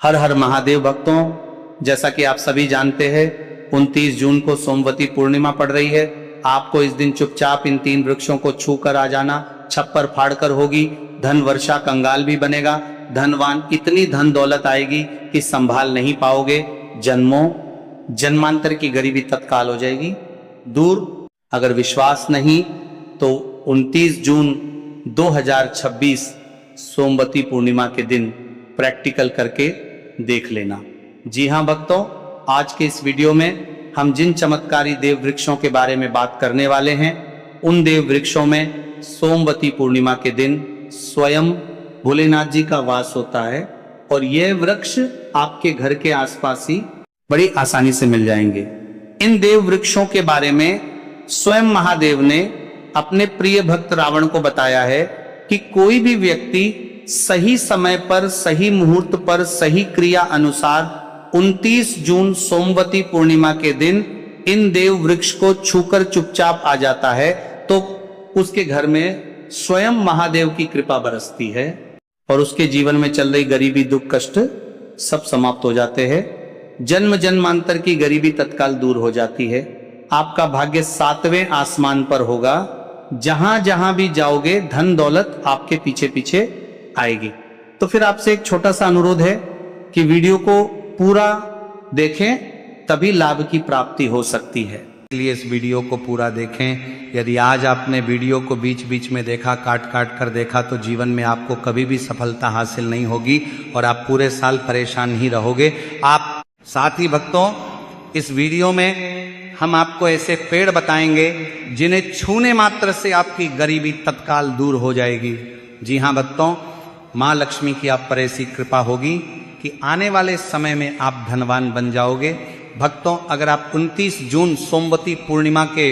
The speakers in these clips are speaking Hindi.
हर हर महादेव भक्तों, जैसा कि आप सभी जानते हैं 29 जून को सोमवती पूर्णिमा पड़ रही है। आपको इस दिन चुपचाप इन 3 वृक्षों को छू कर आ जाना। छप्पर फाड़कर होगी, धन वर्षा कंगाल भी बनेगा। धनवान इतनी धन दौलत आएगी कि संभाल नहीं पाओगे। जन्मों जन्मांतर की गरीबी तत्काल हो जाएगी दूर। अगर विश्वास नहीं तो 29 जून 2026 सोमवती पूर्णिमा के दिन प्रैक्टिकल करके देख लेना। जी हाँ भक्तों, आज के इस वीडियो में हम जिन चमत्कारी देव वृक्षों के बारे में बात करने वाले हैं, उन देव वृक्षों में सोमवती पूर्णिमा के दिन स्वयं भोलेनाथ जी का वास होता है और यह वृक्ष आपके घर के आसपास ही बड़ी आसानी से मिल जाएंगे। इन देव वृक्षों के बारे में स्वयं महादेव ने अपने प्रिय भक्त रावण को बताया है कि कोई भी व्यक्ति सही समय पर, सही मुहूर्त पर, सही क्रिया अनुसार 29 जून सोमवती पूर्णिमा के दिन इन देव वृक्ष को छूकर चुपचाप आ जाता है तो उसके घर में स्वयं महादेव की कृपा बरसती है और उसके जीवन में चल रही गरीबी, दुख, कष्ट सब समाप्त हो जाते हैं। जन्म जन्मांतर की गरीबी तत्काल दूर हो जाती है। आपका भाग्य 7वें आसमान पर होगा। जहां जहां भी जाओगे धन दौलत आपके पीछे पीछे आएगी। तो फिर आपसे एक छोटा सा अनुरोध है कि वीडियो को पूरा देखें, तभी लाभ की प्राप्ति हो सकती है। इसलिए इस वीडियो को पूरा देखें। यदि आज आपने वीडियो को बीच बीच में देखा, काट काट कर देखा, तो जीवन में आपको कभी भी सफलता हासिल नहीं होगी और आप पूरे साल परेशान ही रहोगे। आप साथ ही भक्तों, इस वीडियो में हम आपको ऐसे पेड़ बताएंगे जिन्हें छूने मात्र से आपकी गरीबी तत्काल दूर हो जाएगी। जी हाँ भक्तों, माँ लक्ष्मी की आप पर ऐसी कृपा होगी कि आने वाले समय में आप धनवान बन जाओगे। भक्तों, अगर आप 29 जून सोमवती पूर्णिमा के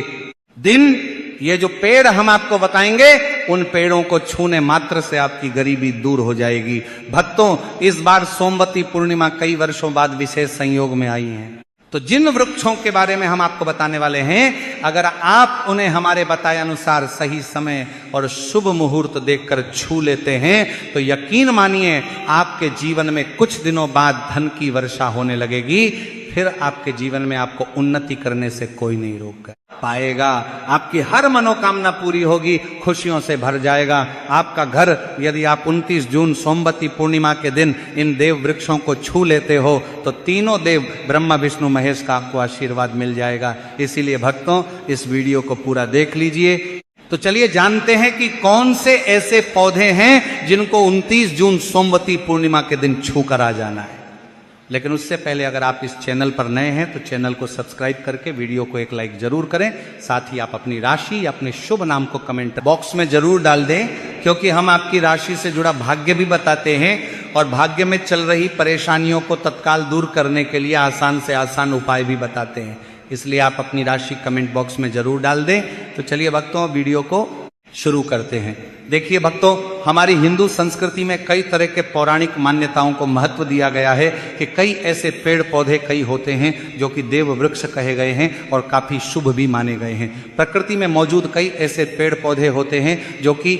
दिन ये जो पेड़ हम आपको बताएंगे, उन पेड़ों को छूने मात्र से आपकी गरीबी दूर हो जाएगी। भक्तों, इस बार सोमवती पूर्णिमा कई वर्षों बाद विशेष संयोग में आई है। तो जिन वृक्षों के बारे में हम आपको बताने वाले हैं, अगर आप उन्हें हमारे बताए अनुसार सही समय और शुभ मुहूर्त देखकर छू लेते हैं तो यकीन मानिए आपके जीवन में कुछ दिनों बाद धन की वर्षा होने लगेगी। फिर आपके जीवन में आपको उन्नति करने से कोई नहीं रोक पाएगा। आपकी हर मनोकामना पूरी होगी, खुशियों से भर जाएगा आपका घर। यदि आप 29 जून सोमवती पूर्णिमा के दिन इन देव वृक्षों को छू लेते हो तो तीनों देव ब्रह्मा विष्णु महेश का आपको आशीर्वाद मिल जाएगा। इसीलिए भक्तों, इस वीडियो को पूरा देख लीजिए। तो चलिए जानते हैं कि कौन से ऐसे पौधे हैं जिनको 29 जून सोमवती पूर्णिमा के दिन छू कर आ जाना है। लेकिन उससे पहले अगर आप इस चैनल पर नए हैं तो चैनल को सब्सक्राइब करके वीडियो को एक लाइक जरूर करें। साथ ही आप अपनी राशि या अपने शुभ नाम को कमेंट बॉक्स में जरूर डाल दें, क्योंकि हम आपकी राशि से जुड़ा भाग्य भी बताते हैं और भाग्य में चल रही परेशानियों को तत्काल दूर करने के लिए आसान से आसान उपाय भी बताते हैं। इसलिए आप अपनी राशि कमेंट बॉक्स में जरूर डाल दें। तो चलिए भक्तों, वीडियो को शुरू करते हैं। देखिए भक्तों, हमारी हिंदू संस्कृति में कई तरह के पौराणिक मान्यताओं को महत्व दिया गया है कि कई ऐसे पेड़ पौधे कई होते हैं जो कि देव वृक्ष कहे गए हैं और काफी शुभ भी माने गए हैं। प्रकृति में मौजूद कई ऐसे पेड़ पौधे होते हैं जो कि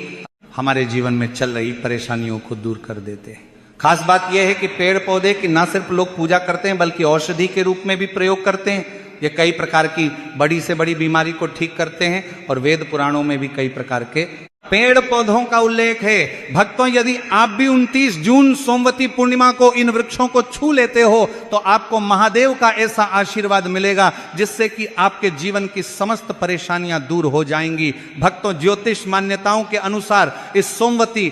हमारे जीवन में चल रही परेशानियों को दूर कर देते हैं। खास बात यह है कि पेड़ पौधे की न सिर्फ लोग पूजा करते हैं बल्कि औषधि के रूप में भी प्रयोग करते हैं। ये कई प्रकार की बड़ी से बड़ी बीमारी को ठीक करते हैं और वेद पुराणों में भी कई प्रकार के पेड़ पौधों का उल्लेख है। भक्तों, यदि आप भी 29 जून सोमवती पूर्णिमा को इन वृक्षों को छू लेते हो तो आपको महादेव का ऐसा आशीर्वाद मिलेगा जिससे कि आपके जीवन की समस्त परेशानियां दूर हो जाएंगी। भक्तों, ज्योतिष मान्यताओं के अनुसार इस सोमवती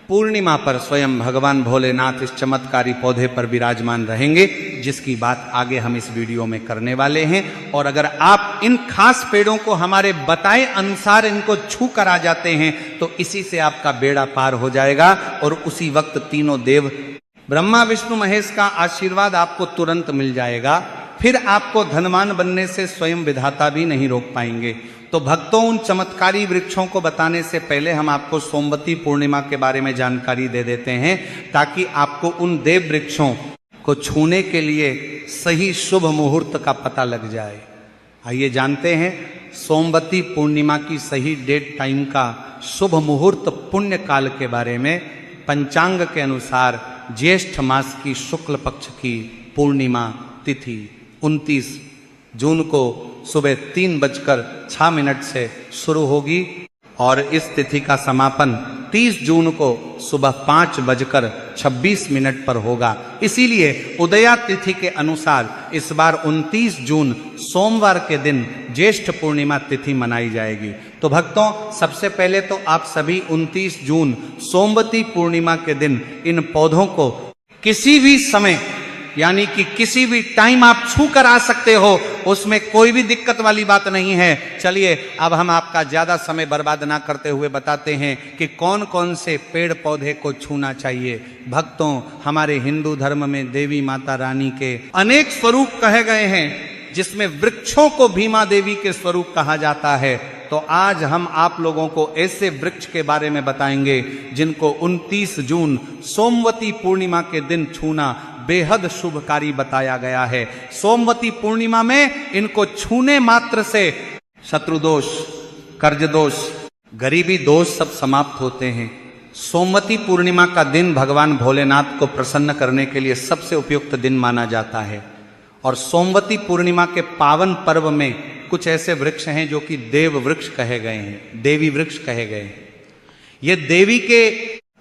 पूर्णिमा पर स्वयं भगवान भोलेनाथ इस चमत्कारी पौधे पर विराजमान रहेंगे, जिसकी बात आगे हम इस वीडियो में करने वाले हैं। और अगर आप इन खास पेड़ों को हमारे बताए अनुसार इनको छू कर आ जाते हैं तो इसी से आपका बेड़ा पार हो जाएगा और उसी वक्त तीनों देव ब्रह्मा विष्णु महेश का आशीर्वाद आपको तुरंत मिल जाएगा। फिर आपको धनवान बनने से स्वयं विधाता भी नहीं रोक पाएंगे। तो भक्तों, उन चमत्कारी वृक्षों को बताने से पहले हम आपको सोमवती पूर्णिमा के बारे में जानकारी दे देते हैं ताकि आपको उन देव वृक्षों को छूने के लिए सही शुभ मुहूर्त का पता लग जाए। आइए जानते हैं सोमवती पूर्णिमा की सही डेट टाइम का शुभ मुहूर्त पुण्य काल के बारे में। पंचांग के अनुसार ज्येष्ठ मास की शुक्ल पक्ष की पूर्णिमा तिथि 29 जून को सुबह 3:06 से शुरू होगी और इस तिथि का समापन 30 जून को सुबह 5:26 पर होगा। इसीलिए उदया तिथि के अनुसार इस बार 29 जून सोमवार के दिन ज्येष्ठ पूर्णिमा तिथि मनाई जाएगी। तो भक्तों, सबसे पहले तो आप सभी 29 जून सोमवती पूर्णिमा के दिन इन पौधों को किसी भी समय यानी कि किसी भी टाइम आप छू कर आ सकते हो, उसमें कोई भी दिक्कत वाली बात नहीं है। चलिए अब हम आपका ज्यादा समय बर्बाद ना करते हुए बताते हैं कि कौन कौन से पेड़ पौधे को छूना चाहिए। भक्तों, हमारे हिंदू धर्म में देवी माता रानी के अनेक स्वरूप कहे गए हैं, जिसमें वृक्षों को भीमा देवी के स्वरूप कहा जाता है। तो आज हम आप लोगों को ऐसे वृक्ष के बारे में बताएंगे जिनको 29 जून सोमवती पूर्णिमा के दिन छूना बेहद शुभकारी बताया गया है। सोमवती पूर्णिमा में इनको छूने मात्र से शत्रु दोष, कर्ज दोष, गरीबी दोष सब समाप्त होते हैं। सोमवती पूर्णिमा का दिन भगवान भोलेनाथ को प्रसन्न करने के लिए सबसे उपयुक्त दिन माना जाता है। और सोमवती पूर्णिमा के पावन पर्व में कुछ ऐसे वृक्ष हैं जो कि देव वृक्ष कहे गए हैं, देवी वृक्ष कहे गए हैं। ये देवी के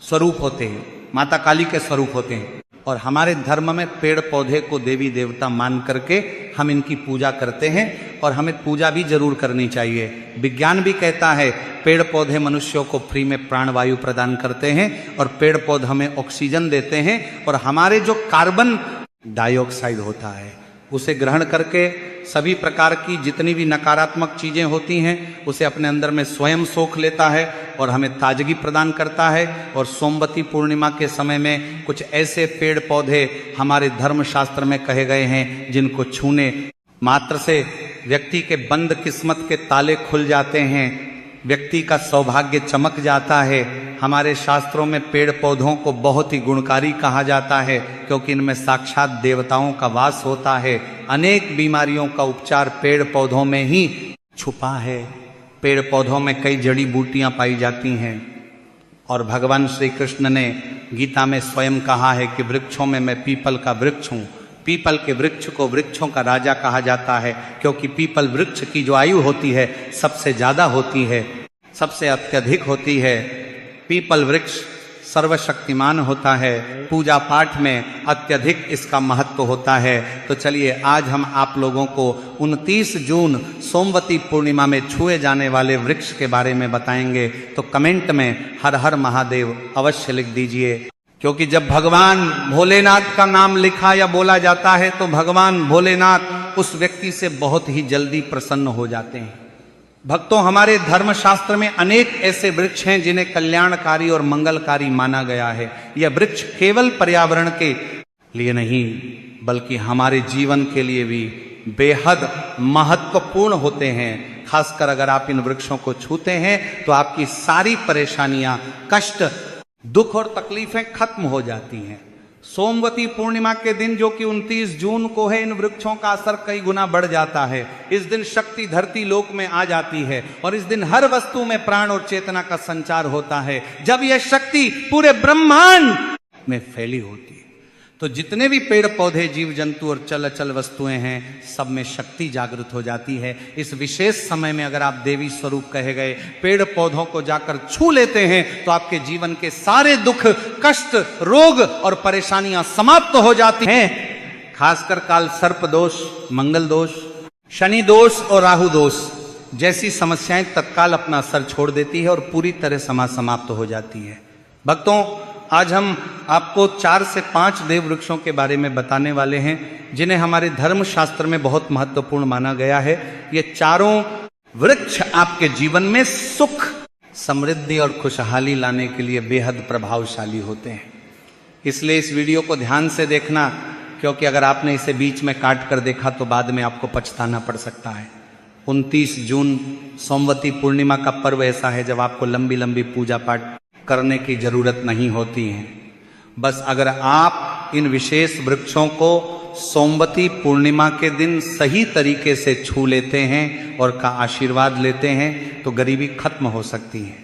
स्वरूप होते हैं, माता काली के स्वरूप होते हैं। और हमारे धर्म में पेड़ पौधे को देवी देवता मान करके हम इनकी पूजा करते हैं और हमें पूजा भी जरूर करनी चाहिए। विज्ञान भी कहता है पेड़ पौधे मनुष्यों को फ्री में प्राणवायु प्रदान करते हैं और पेड़ पौधे हमें ऑक्सीजन देते हैं और हमारे जो कार्बन डाइऑक्साइड होता है उसे ग्रहण करके सभी प्रकार की जितनी भी नकारात्मक चीजें होती हैं उसे अपने अंदर में स्वयं सोख लेता है और हमें ताजगी प्रदान करता है। और सोमवती पूर्णिमा के समय में कुछ ऐसे पेड़ पौधे हमारे धर्मशास्त्र में कहे गए हैं जिनको छूने मात्र से व्यक्ति के बंद किस्मत के ताले खुल जाते हैं, व्यक्ति का सौभाग्य चमक जाता है। हमारे शास्त्रों में पेड़ पौधों को बहुत ही गुणकारी कहा जाता है क्योंकि इनमें साक्षात देवताओं का वास होता है। अनेक बीमारियों का उपचार पेड़ पौधों में ही छुपा है। पेड़ पौधों में कई जड़ी बूटियां पाई जाती हैं और भगवान श्री कृष्ण ने गीता में स्वयं कहा है कि वृक्षों में मैं पीपल का वृक्ष हूँ। पीपल के वृक्ष को वृक्षों का राजा कहा जाता है क्योंकि पीपल वृक्ष की जो आयु होती है सबसे ज्यादा होती है, सबसे अत्यधिक होती है। पीपल वृक्ष सर्वशक्तिमान होता है, पूजा पाठ में अत्यधिक इसका महत्व होता है। तो चलिए आज हम आप लोगों को 29 जून सोमवती पूर्णिमा में छुए जाने वाले वृक्ष के बारे में बताएंगे। तो कमेंट में हर हर महादेव अवश्य लिख दीजिए, क्योंकि जब भगवान भोलेनाथ का नाम लिखा या बोला जाता है तो भगवान भोलेनाथ उस व्यक्ति से बहुत ही जल्दी प्रसन्न हो जाते हैं। भक्तों, हमारे धर्मशास्त्र में अनेक ऐसे वृक्ष हैं जिन्हें कल्याणकारी और मंगलकारी माना गया है। यह वृक्ष केवल पर्यावरण के लिए नहीं बल्कि हमारे जीवन के लिए भी बेहद महत्वपूर्ण होते हैं। खासकर अगर आप इन वृक्षों को छूते हैं तो आपकी सारी परेशानियां, कष्ट, दुख और तकलीफें खत्म हो जाती हैं। सोमवती पूर्णिमा के दिन जो कि 29 जून को है, इन वृक्षों का असर कई गुना बढ़ जाता है। इस दिन शक्ति धरती लोक में आ जाती है और इस दिन हर वस्तु में प्राण और चेतना का संचार होता है। जब यह शक्ति पूरे ब्रह्मांड में फैली होती है तो जितने भी पेड़ पौधे, जीव जंतु और चल अचल वस्तुएं हैं, सब में शक्ति जागृत हो जाती है। इस विशेष समय में अगर आप देवी स्वरूप कहे गए पेड़ पौधों को जाकर छू लेते हैं तो आपके जीवन के सारे दुख, कष्ट, रोग और परेशानियां समाप्त हो जाती हैं। खासकर काल सर्प दोष, मंगल दोष, शनि दोष और राहु दोष जैसी समस्याएं तत्काल अपना असर छोड़ देती है और पूरी तरह समाप्त हो जाती है। भक्तों, आज हम आपको 4 से 5 देव वृक्षों के बारे में बताने वाले हैं जिन्हें हमारे धर्म शास्त्र में बहुत महत्वपूर्ण माना गया है। ये चारों वृक्ष आपके जीवन में सुख, समृद्धि और खुशहाली लाने के लिए बेहद प्रभावशाली होते हैं। इसलिए इस वीडियो को ध्यान से देखना, क्योंकि अगर आपने इसे बीच में काट कर देखा तो बाद में आपको पछताना पड़ सकता है। 29 जून सोमवती पूर्णिमा का पर्व ऐसा है जब आपको लंबी लंबी पूजा पाठ करने की जरूरत नहीं होती है। बस अगर आप इन विशेष वृक्षों को सोमवती पूर्णिमा के दिन सही तरीके से छू लेते हैं और का आशीर्वाद लेते हैं तो गरीबी खत्म हो सकती है।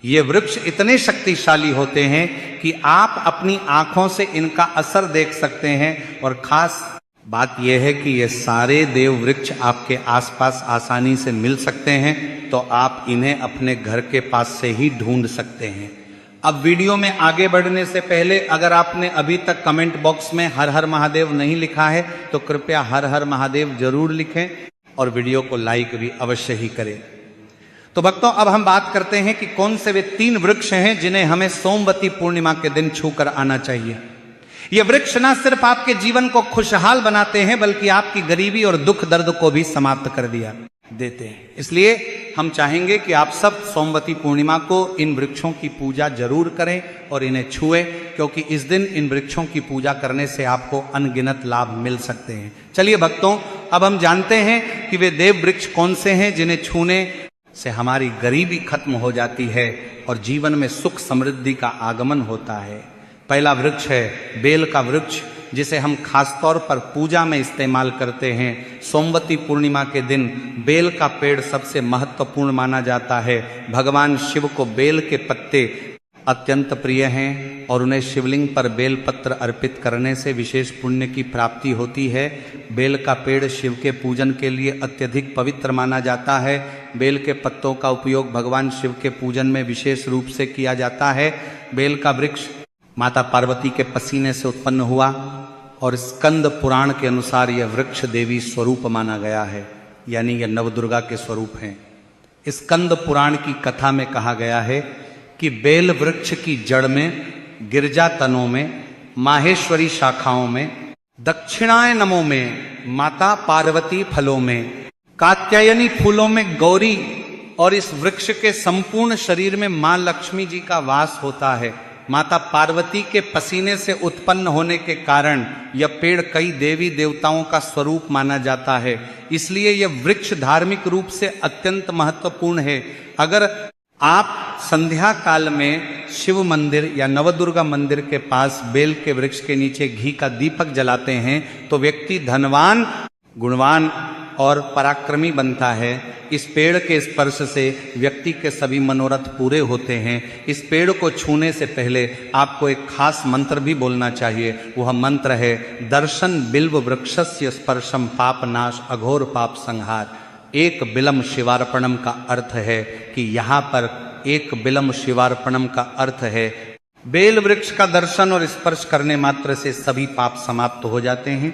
ये वृक्ष इतने शक्तिशाली होते हैं कि आप अपनी आंखों से इनका असर देख सकते हैं। और खास बात यह है कि ये सारे देव वृक्ष आपके आसपास आसानी से मिल सकते हैं, तो आप इन्हें अपने घर के पास से ही ढूंढ सकते हैं। अब वीडियो में आगे बढ़ने से पहले अगर आपने अभी तक कमेंट बॉक्स में हर हर महादेव नहीं लिखा है तो कृपया हर हर महादेव जरूर लिखें और वीडियो को लाइक भी अवश्य ही करें। तो भक्तों, अब हम बात करते हैं कि कौन से वे 3 वृक्ष हैं जिन्हें हमें सोमवती पूर्णिमा के दिन छूकर आना चाहिए। ये वृक्ष ना सिर्फ आपके जीवन को खुशहाल बनाते हैं बल्कि आपकी गरीबी और दुख दर्द को भी समाप्त कर देते हैं। इसलिए हम चाहेंगे कि आप सब सोमवती पूर्णिमा को इन वृक्षों की पूजा जरूर करें और इन्हें छुएं, क्योंकि इस दिन इन वृक्षों की पूजा करने से आपको अनगिनत लाभ मिल सकते हैं। चलिए भक्तों, अब हम जानते हैं कि वे देव वृक्ष कौन से हैं जिन्हें छूने से हमारी गरीबी खत्म हो जाती है और जीवन में सुख समृद्धि का आगमन होता है। पहला वृक्ष है बेल का वृक्ष, जिसे हम खासतौर पर पूजा में इस्तेमाल करते हैं। सोमवती पूर्णिमा के दिन बेल का पेड़ सबसे महत्वपूर्ण माना जाता है। भगवान शिव को बेल के पत्ते अत्यंत प्रिय हैं और उन्हें शिवलिंग पर बेल पत्र अर्पित करने से विशेष पुण्य की प्राप्ति होती है। बेल का पेड़ शिव के पूजन के लिए अत्यधिक पवित्र माना जाता है। बेल के पत्तों का उपयोग भगवान शिव के पूजन में विशेष रूप से किया जाता है। बेल का वृक्ष माता पार्वती के पसीने से उत्पन्न हुआ और स्कंद पुराण के अनुसार यह वृक्ष देवी स्वरूप माना गया है, यानी यह नवदुर्गा के स्वरूप हैं। स्कंद पुराण की कथा में कहा गया है कि बेल वृक्ष की जड़ में, गिरजा तनों में, माहेश्वरी शाखाओं में, दक्षिणायनमों में, माता पार्वती फलों में, कात्यायनी फूलों में गौरी और इस वृक्ष के संपूर्ण शरीर में मां लक्ष्मी जी का वास होता है। माता पार्वती के पसीने से उत्पन्न होने के कारण यह पेड़ कई देवी देवताओं का स्वरूप माना जाता है। इसलिए यह वृक्ष धार्मिक रूप से अत्यंत महत्वपूर्ण है। अगर आप संध्या काल में शिव मंदिर या नवदुर्गा मंदिर के पास बेल के वृक्ष के नीचे घी का दीपक जलाते हैं तो व्यक्ति धनवान, गुणवान और पराक्रमी बनता है। इस पेड़ के स्पर्श से व्यक्ति के सभी मनोरथ पूरे होते हैं। इस पेड़ को छूने से पहले आपको एक खास मंत्र भी बोलना चाहिए। वह मंत्र है दर्शन बिल्व वृक्षस्य स्पर्शम पाप नाश अघोर पाप संहार। एक बिलम शिवार्पणम का अर्थ है कि यहाँ पर एक बिलम शिवार्पणम का अर्थ है बेल वृक्ष का दर्शन और स्पर्श करने मात्र से सभी पाप समाप्त हो जाते हैं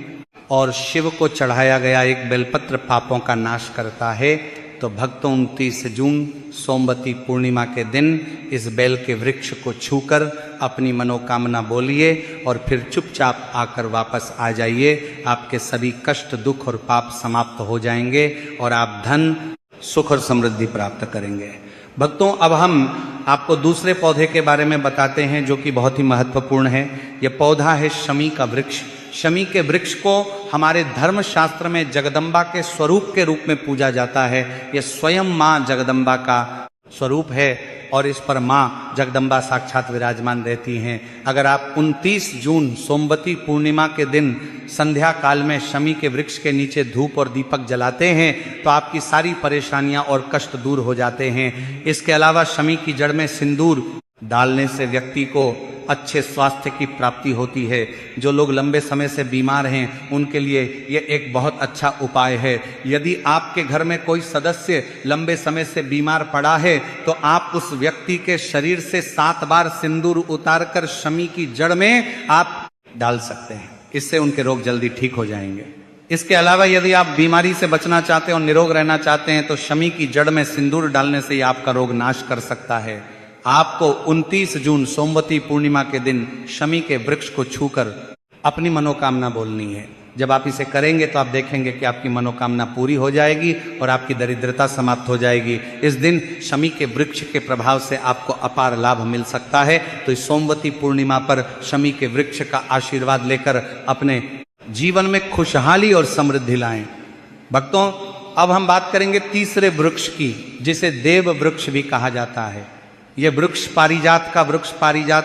और शिव को चढ़ाया गया एक बेलपत्र पापों का नाश करता है। तो भक्तों, 29 जून सोमवती पूर्णिमा के दिन इस बेल के वृक्ष को छूकर अपनी मनोकामना बोलिए और फिर चुपचाप आकर वापस आ जाइए। आपके सभी कष्ट, दुख और पाप समाप्त हो जाएंगे और आप धन, सुख और समृद्धि प्राप्त करेंगे। भक्तों, अब हम आपको दूसरे पौधे के बारे में बताते हैं जो कि बहुत ही महत्वपूर्ण है। यह पौधा है शमी का वृक्ष। शमी के वृक्ष को हमारे धर्मशास्त्र में जगदम्बा के स्वरूप के रूप में पूजा जाता है। यह स्वयं माँ जगदम्बा का स्वरूप है और इस पर माँ जगदम्बा साक्षात विराजमान रहती हैं। अगर आप 29 जून सोमवती पूर्णिमा के दिन संध्या काल में शमी के वृक्ष के नीचे धूप और दीपक जलाते हैं तो आपकी सारी परेशानियां और कष्ट दूर हो जाते हैं। इसके अलावा शमी की जड़ में सिंदूर डालने से व्यक्ति को अच्छे स्वास्थ्य की प्राप्ति होती है। जो लोग लंबे समय से बीमार हैं उनके लिए ये एक बहुत अच्छा उपाय है। यदि आपके घर में कोई सदस्य लंबे समय से बीमार पड़ा है तो आप उस व्यक्ति के शरीर से 7 बार सिंदूर उतारकर शमी की जड़ में आप डाल सकते हैं। इससे उनके रोग जल्दी ठीक हो जाएंगे। इसके अलावा यदि आप बीमारी से बचना चाहते हैं और निरोग रहना चाहते हैं तो शमी की जड़ में सिंदूर डालने से ही आपका रोग नाश कर सकता है। आपको 29 जून सोमवती पूर्णिमा के दिन शमी के वृक्ष को छूकर अपनी मनोकामना बोलनी है। जब आप इसे करेंगे तो आप देखेंगे कि आपकी मनोकामना पूरी हो जाएगी और आपकी दरिद्रता समाप्त हो जाएगी। इस दिन शमी के वृक्ष के प्रभाव से आपको अपार लाभ मिल सकता है। तो इस सोमवती पूर्णिमा पर शमी के वृक्ष का आशीर्वाद लेकर अपने जीवन में खुशहाली और समृद्धि लाएं। भक्तों, अब हम बात करेंगे तीसरे वृक्ष की, जिसे देव वृक्ष भी कहा जाता है। यह वृक्ष पारिजात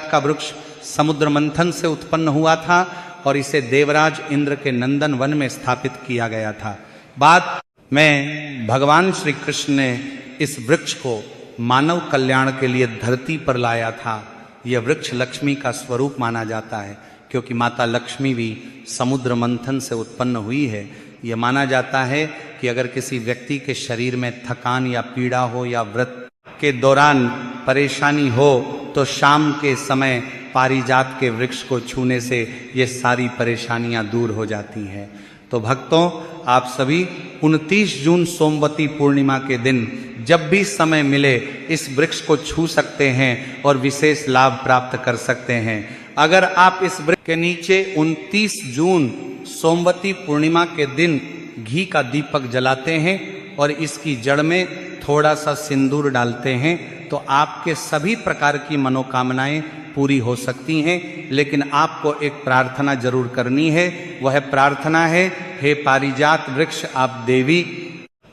का वृक्ष समुद्र मंथन से उत्पन्न हुआ था और इसे देवराज इंद्र के नंदन वन में स्थापित किया गया था। बाद में भगवान श्री कृष्ण ने इस वृक्ष को मानव कल्याण के लिए धरती पर लाया था। यह वृक्ष लक्ष्मी का स्वरूप माना जाता है, क्योंकि माता लक्ष्मी भी समुद्र मंथन से उत्पन्न हुई है। यह माना जाता है कि अगर किसी व्यक्ति के शरीर में थकान या पीड़ा हो या व्रत के दौरान परेशानी हो तो शाम के समय पारिजात के वृक्ष को छूने से ये सारी परेशानियां दूर हो जाती हैं। तो भक्तों, आप सभी 29 जून सोमवती पूर्णिमा के दिन जब भी समय मिले इस वृक्ष को छू सकते हैं और विशेष लाभ प्राप्त कर सकते हैं। अगर आप इस वृक्ष के नीचे 29 जून सोमवती पूर्णिमा के दिन घी का दीपक जलाते हैं और इसकी जड़ में थोड़ा सा सिंदूर डालते हैं तो आपके सभी प्रकार की मनोकामनाएं पूरी हो सकती हैं। लेकिन आपको एक प्रार्थना जरूर करनी है। वह प्रार्थना है, हे पारिजात वृक्ष, आप देवी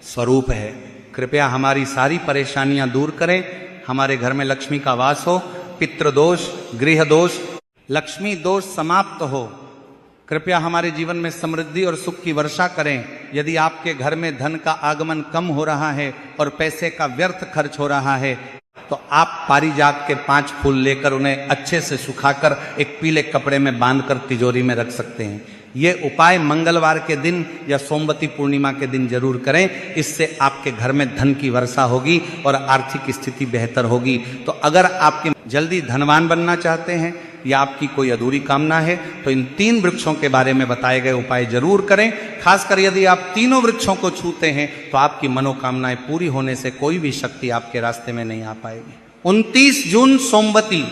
स्वरूप है, कृपया हमारी सारी परेशानियां दूर करें, हमारे घर में लक्ष्मी का वास हो, पितृदोष, गृह दोष, लक्ष्मी दोष समाप्त हो, कृपया हमारे जीवन में समृद्धि और सुख की वर्षा करें। यदि आपके घर में धन का आगमन कम हो रहा है और पैसे का व्यर्थ खर्च हो रहा है तो आप पारिजात के 5 फूल लेकर उन्हें अच्छे से सुखाकर एक पीले कपड़े में बांधकर तिजोरी में रख सकते हैं। ये उपाय मंगलवार के दिन या सोमवती पूर्णिमा के दिन जरूर करें। इससे आपके घर में धन की वर्षा होगी और आर्थिक स्थिति बेहतर होगी। तो अगर आपके जल्दी धनवान बनना चाहते हैं या आपकी कोई अधूरी कामना है तो इन 3 वृक्षों के बारे में बताए गए उपाय जरूर करें। खासकर यदि आप तीनों वृक्षों को छूते हैं तो आपकी मनोकामनाएं पूरी होने से कोई भी शक्ति आपके रास्ते में नहीं आ पाएगी। 29 जून सोमवती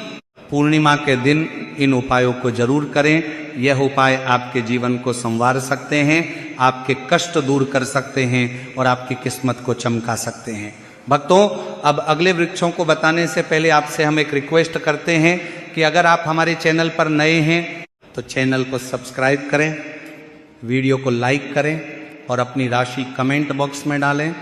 पूर्णिमा के दिन इन उपायों को जरूर करें। यह उपाय आपके जीवन को संवार सकते हैं, आपके कष्ट दूर कर सकते हैं और आपकी किस्मत को चमका सकते हैं। भक्तों, अब अगले वृक्षों को बताने से पहले आपसे हम एक रिक्वेस्ट करते हैं कि अगर आप हमारे चैनल पर नए हैं तो चैनल को सब्सक्राइब करें, वीडियो को लाइक करें और अपनी राशि कमेंट बॉक्स में डालें,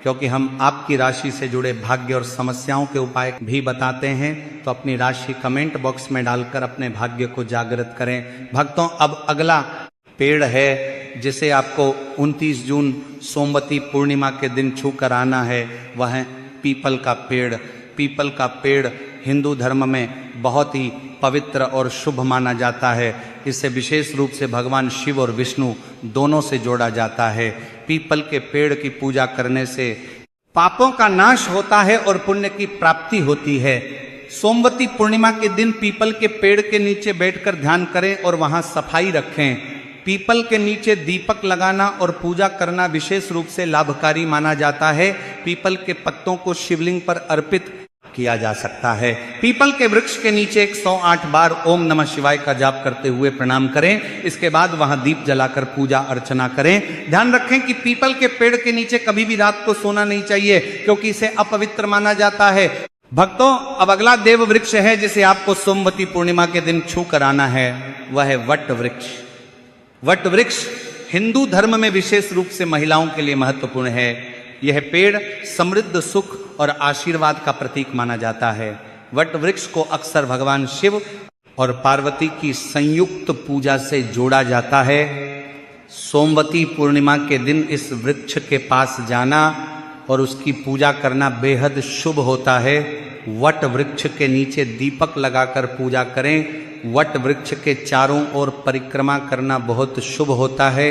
क्योंकि हम आपकी राशि से जुड़े भाग्य और समस्याओं के उपाय भी बताते हैं। तो अपनी राशि कमेंट बॉक्स में डालकर अपने भाग्य को जागृत करें। भक्तों, अब अगला पेड़ है जिसे आपको 29 जून सोमवती पूर्णिमा के दिन छू कर आना है, वह है पीपल का पेड़। पीपल का पेड़ हिंदू धर्म में बहुत ही पवित्र और शुभ माना जाता है। इसे विशेष रूप से भगवान शिव और विष्णु दोनों से जोड़ा जाता है। पीपल के पेड़ की पूजा करने से पापों का नाश होता है और पुण्य की प्राप्ति होती है। सोमवती पूर्णिमा के दिन पीपल के पेड़ के नीचे बैठकर ध्यान करें और वहां सफाई रखें। पीपल के नीचे दीपक लगाना और पूजा करना विशेष रूप से लाभकारी माना जाता है। पीपल के पत्तों को शिवलिंग पर अर्पित किया जा सकता है। पीपल के वृक्ष के नीचे 108 बार ओम नमः शिवाय का जाप करते हुए प्रणाम करें। इसके बाद वहां दीप जलाकर पूजा अर्चना करें। ध्यान रखें कि पीपल के पेड़ के नीचे कभी भी रात को सोना नहीं चाहिए, क्योंकि इसे अपवित्र माना जाता है। भक्तों, अब अगला देव वृक्ष है जिसे आपको सोमवती पूर्णिमा के दिन छू कर आना है, वह है वट वृक्ष। वट वृक्ष हिंदू धर्म में विशेष रूप से महिलाओं के लिए महत्वपूर्ण है। यह पेड़ समृद्ध, सुख और आशीर्वाद का प्रतीक माना जाता है। वट वृक्ष को अक्सर भगवान शिव और पार्वती की संयुक्त पूजा से जोड़ा जाता है। सोमवती पूर्णिमा के दिन इस वृक्ष के पास जाना और उसकी पूजा करना बेहद शुभ होता है। वट वृक्ष के नीचे दीपक लगाकर पूजा करें। वट वृक्ष के चारों ओर परिक्रमा करना बहुत शुभ होता है।